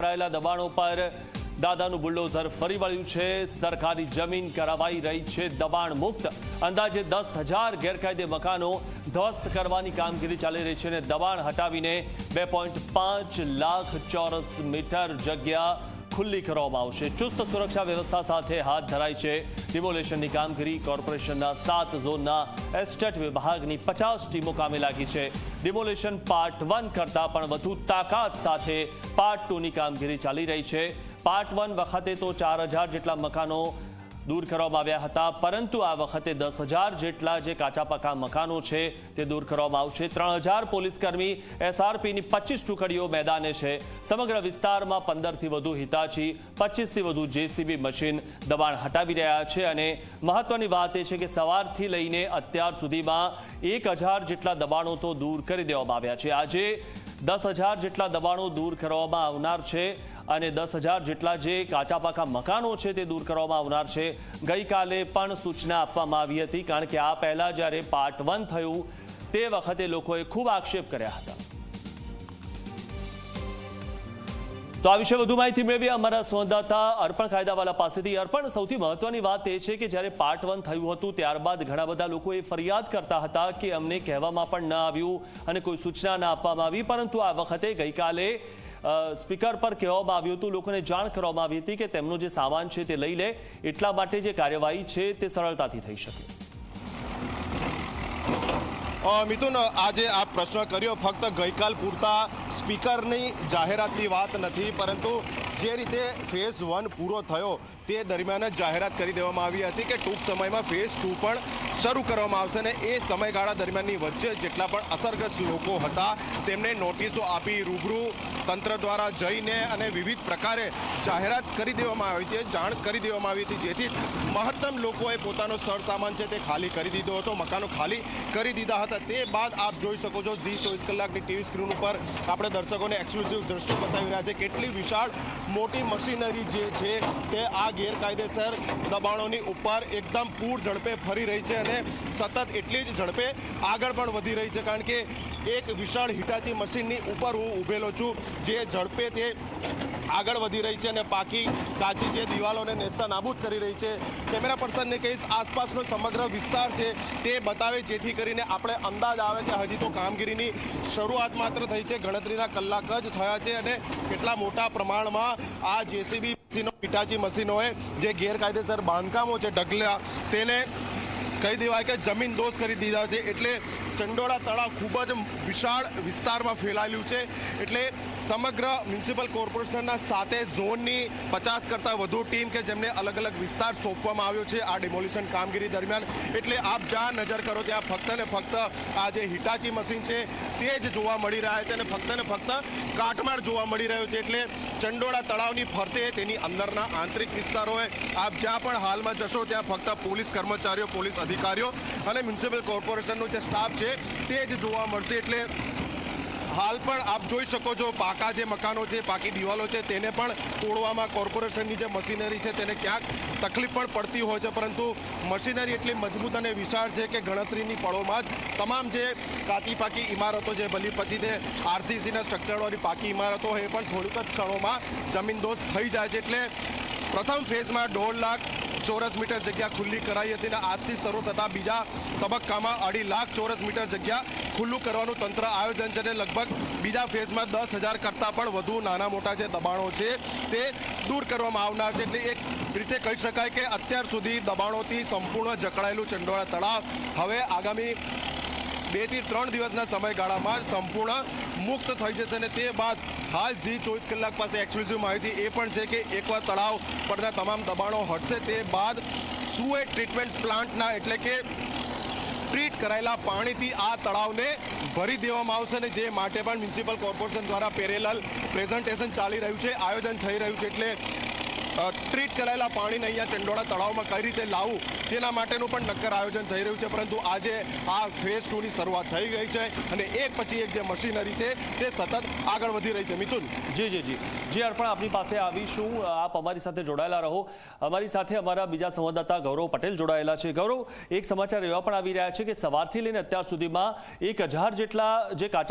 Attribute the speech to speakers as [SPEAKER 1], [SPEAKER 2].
[SPEAKER 1] કરાયેલા દબાણો પર દાદાનું બુલડોઝર ફરી વળ્યું છે। સરકારી જમીન કરાવાઈ રહી છે દબાણ મુક્ત। અંદાજે 10,000 ગેરકાયદે મકાનો ધ્વસ્ત કરવાની કામગીરી ચાલી રહી છે અને દબાણ હટાવીને 2.5 લાખ ચોરસ મીટર જગ્યા ખુલ્લી કરવામાં આવશે। ચુસ્ત સુરક્ષા વ્યવસ્થા સાથે હાથ ધરાઈ છે ડિમોલેશનની કામગીરી। કોર્પોરેશનના 7 ઝોનના એસ્ટેટ વિભાગની 50 ટીમો કામે લાગી છે। ડિમોલેશન પાર્ટ 1 કરતાં પણ વધુ તાકાત સાથે પાર્ટ 2ની કામગીરી ચાલી રહી છે। પાર્ટ 1 વખતે તો 4,000 જેટલા મકાનો દૂર કરવામાં આવ્યા હતા, પરંતુ આ વખતે 10,000 જેટલા જે કાચા પાકા મકાનો છે તે દૂર કરવામાં આવશે। 3,000 પોલીસકર્મી એસઆરપીની 25 ટુકડીઓ મેદાને છે। સમગ્ર વિસ્તારમાં 15થી વધુ હિતાચી, 25થી વધુ જેસીબી મશીન દબાણ હટાવી રહ્યા છે અને મહત્વની વાત એ છે કે સવારથી લઈને અત્યાર સુધીમાં 1,000 જેટલા દબાણો તો દૂર કરી દેવામાં આવ્યા છે। આજે 10,000 જેટલા દબાણો દૂર કરવામાં આવનાર છે અને 10,000 જેટલા જે કાચા પાકા મકાનો છે તે દૂર કરવામાં આવનાર છે। ગઈકાલે પણ સૂચના આપવામાં આવી હતી, કારણ કે આ પહેલા જ્યારે પાર્ટ 1 થયું તે વખતે લોકોએ ખૂબ આક્ષેપ કર્યા હતા। તો આ વિશે વધુ માહિતી મેળવી અમારા સંવાદદાતા અર્પણ કાયદાવાલા પાસેથી। અર્પણ, સૌથી મહત્વની વાત એ છે કે જ્યારે પાર્ટ 1 થયું હતું ત્યારબાદ ઘણા બધા લોકોએ ફરિયાદ કરતા હતા કે અમને કહેવામાં પણ ન આવ્યું અને કોઈ સૂચના ન આપવામાં આવી, પરંતુ આ વખતે ગઈકાલે સ્પીકર પર કહેવામાં આવ્યું હતું, લોકોને જાણ કરવામાં આવી હતી કે તેમનો જે સામાન છે તે લઈ લે, એટલા માટે જે કાર્યવાહી છે તે સરળતાથી થઈ શકે।
[SPEAKER 2] મિથુન, આજે આ પ્રશ્ન કર્યો ફક્ત ગઈકાલ પૂરતા સ્પીકરની જાહેરાતની વાત નથી, પરંતુ જે રીતે ફેઝ 1 પૂરો થયો તે દરમિયાન જ જાહેરાત કરી દેવામાં આવી હતી કે ટૂંક સમયમાં ફેઝ 2 પણ શરૂ કરવામાં આવશે અને એ સમયગાળા દરમિયાનની વચ્ચે જેટલા પણ અસરગ્રસ્ત લોકો હતા તેમને નોટિસો આપી રૂબરૂ તંત્ર દ્વારા જઈને અને વિવિધ પ્રકારે જાહેરાત કરી દેવામાં આવી હતી, જાણ કરી દેવામાં આવી હતી, જેથી મહત્તમ લોકોએ પોતાનો સરસામાન છે તે ખાલી કરી દીધો હતો, મકાનો ખાલી કરી દીધા હતા। તે બાદ આપ જોઈ શકો છો ઝી 24 કલાકની ટીવી સ્ક્રીન ઉપર આપણે દર્શકોને એક્સક્લુઝિવ દ્રશ્યો બતાવી રહ્યા છે, કેટલી વિશાળ મોટી મશીનરી જે છે તે આ ગેરકાયદેસર દબાણોની ઉપર એકદમ પૂર ઝડપે ફરી રહી છે અને સતત એટલી જ ઝડપે આગળ પણ વધી રહી છે, કારણ કે એક વિશાળ હિટાચી મશીનની ઉપર હું ઊભેલો છું જે ઝડપે તે આગળ વધી રહી છે અને પાકી કાચી જે દિવાલોને નેસ્તા નાબૂદ કરી રહી છે। કેમેરા પર્સનને કહીશ આસપાસનો સમગ્ર વિસ્તાર છે તે બતાવે, જેથી કરીને આપણે અંદાજ આવે કે હજી તો કામગીરીની શરૂઆત માત્ર થઈ છે, ગણતરીના કલાક જ થયા છે અને કેટલા મોટા પ્રમાણમાં આ જેસીબી મશીનો, હિટાચી મશીનોએ જે ગેરકાયદેસર બાંધકામો છે ઢગલા, તેને કહી દેવાય કે જમીન દોષ કરી દીધા છે। એટલે ચંડોળા તળાવ ખૂબ જ વિશાળ વિસ્તારમાં ફેલાયેલું છે, એટલે સમગ્ર મ્યુનિસિપલ કોર્પોરેશનના 7 ઝોનની 50 કરતાં વધુ ટીમ કે જેમને અલગ અલગ વિસ્તાર સોંપવામાં આવ્યો છે આ ડિમોલિશન કામગીરી દરમિયાન। એટલે આપ જ્યાં નજર કરો ત્યાં ફક્ત ને ફક્ત આ જે હિટાચી મશીન છે તે જ જોવા મળી રહ્યા છે અને ફક્ત કાટમાળ જોવા મળી રહ્યો છે। એટલે ચંડોળા તળાવની ફરતે તેની અંદરના આંતરિક વિસ્તારોએ આપ જ્યાં પણ હાલમાં જશો ત્યાં ફક્ત પોલીસ કર્મચારીઓ, પોલીસ અધિકારીઓ અને મ્યુનિસિપલ કોર્પોરેશનનો જે સ્ટાફ છે તે જ જોવા મળશે। એટલે હાલ પણ આપ જોઈ શકો છો પાકા જે મકાનો છે, પાકી દિવાલો છે તેને પણ તોડવામાં કોર્પોરેશનની જે મશીનરી છે તેને ક્યાંક તકલીફ પણ પડતી હોય છે, પરંતુ મશીનરી એટલી મજબૂત અને વિશાળ છે કે ગણતરીની પળોમાં જ તમામ જે કાચી પાકી ઇમારતો છે, ભલી પછી તે આરસીસીના સ્ટ્રક્ચરવાળી પાકી ઇમારતો હોય એ પણ થોડીક જ ક્ષણોમાં જમીનદોસ્ત થઈ જાય છે। એટલે પ્રથમ ફેઝમાં 1.5 લાખ ચોરસ મીટર જગ્યા ખુલ્લી કરાઈ હતી અને આજથી શરૂ થતા બીજા તબક્કામાં 2.5 લાખ ચોરસ મીટર જગ્યા ખુલ્લું કરવાનું તંત્ર આયોજન છે અને લગભગ બીજા ફેઝમાં 10,000 કરતાં પણ વધુ નાના મોટા જે દબાણો છે તે દૂર કરવામાં આવનાર છે। એટલે એક રીતે કહી શકાય કે અત્યાર સુધી દબાણોથી સંપૂર્ણ જકડાયેલું ચંડોળા તળાવ હવે આગામી 2 થી 3 દિવસના સમયગાળામાં સંપૂર્ણ મુક્ત થઈ જશે અને તે બાદ હાલ ઝી 24 કલાક પાસે એક્સક્લુઝિવ માહિતી એ પણ છે કે એકવાર તળાવ પરના તમામ દબાણો હટશે તે બાદ સુએજ ટ્રીટમેન્ટ પ્લાન્ટના એટલે કે ટ્રીટ કરાયેલા પાણીથી આ તળાવને ભરી દેવામાં આવશે અને જે માટે પણ મ્યુનિસિપલ કોર્પોરેશન દ્વારા પેરેલલ પ્રેઝન્ટેશન ચાલી રહ્યું છે, આયોજન થઈ રહ્યું છે। એટલે ટ્રીટ કરાયેલા પાણીને અહીંયા ચંડોળા તળાવમાં કઈ રીતે લાવવું તેના માટેનું પણ નક્કર આયોજન થઈ રહ્યું છે, પરંતુ આજે આ ફેઝ 2ની શરૂઆત થઈ ગઈ છે અને એક પછી એક જે મશીનરી છે તે સતત આગળ વધી રહી છે। મિથુન,
[SPEAKER 1] જી અર્પણ, આપની પાસે આવીશું, આપ અમારી સાથે જોડાયેલા રહો। અમારી સાથે અમારા બીજા સંવાદદાતા ગૌરવ પટેલ જોડાયેલા છે। ગૌરવ, એક સમાચાર એવા પણ આવી રહ્યા છે કે સવારથી લઈને અત્યાર સુધીમાં 1,000 જેટલા જે કાચા